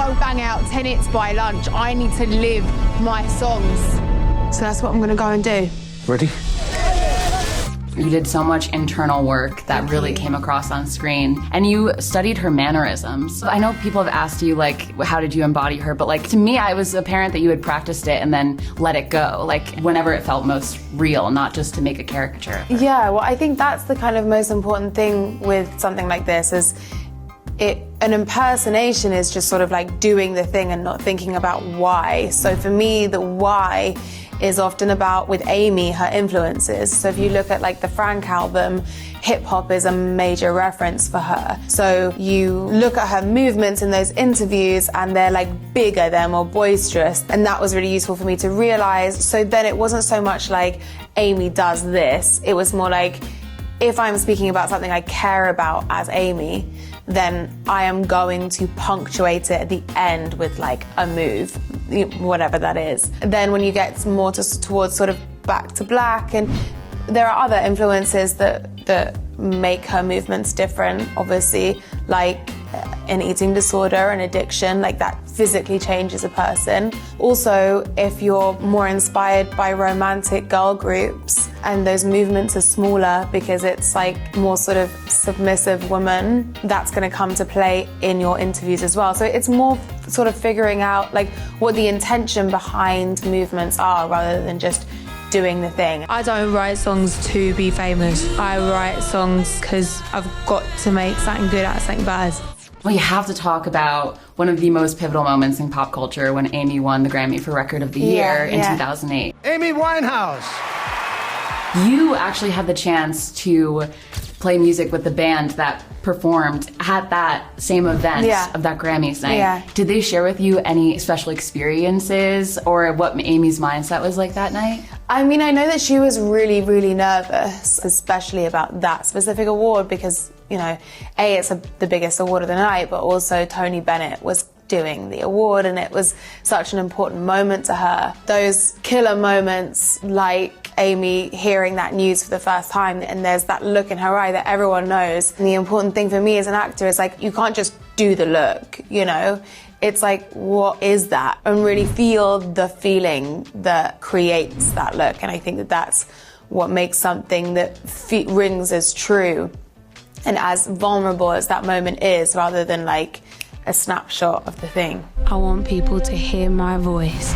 go bang out 10 hits by lunch. I need to live my songs. So that's what I'm gonna go and do. Ready? You did so much internal work that really came across on screen, and you studied her mannerisms. I know people have asked you, like, how did you embody her? But, like, to me, I was apparent that you had practiced it and then let it go, like, whenever it felt most real, not just to make a caricature of her. Yeah, well, I think that's the kind of most important thing with something like this is an impersonation is just sort of like doing the thing and not thinking about why. So for me, the why is often about, with Amy, her influences. So if you look at like the Frank album, hip hop is a major reference for her. So you look at her movements in those interviews and they're like bigger, they're more boisterous. And that was really useful for me to realize. So then it wasn't so much like Amy does this. It was more like, if I'm speaking about something I care about as Amy, then I am going to punctuate it at the end with like a move, whatever that is. Then when you get more towards sort of Back to Black, and there are other influences that make her movements different, obviously, like an eating disorder and addiction, like that physically changes a person. Also, if you're more inspired by romantic girl groups and those movements are smaller because it's like more sort of submissive woman, that's going to come to play in your interviews as well. So it's more sort of figuring out like what the intention behind movements are rather than just doing the thing. I don't write songs to be famous. I write songs because I've got to make something good out of something bad. Well, you have to talk about one of the most pivotal moments in pop culture when Amy won the Grammy for Record of the Year in 2008. Amy Winehouse. You actually had the chance to play music with the band that performed at that same event of that Grammys night. Yeah. Did they share with you any special experiences or what Amy's mindset was like that night? I mean, I know that she was really, really nervous, especially about that specific award because, you know, A, it's the biggest award of the night, but also Tony Bennett was doing the award and it was such an important moment to her. Those killer moments like Amy hearing that news for the first time and there's that look in her eye that everyone knows. And the important thing for me as an actor is like, you can't just do the look, you know? It's like, what is that? And really feel the feeling that creates that look. And I think that that's what makes something that rings as true and as vulnerable as that moment is, rather than like a snapshot of the thing. I want people to hear my voice.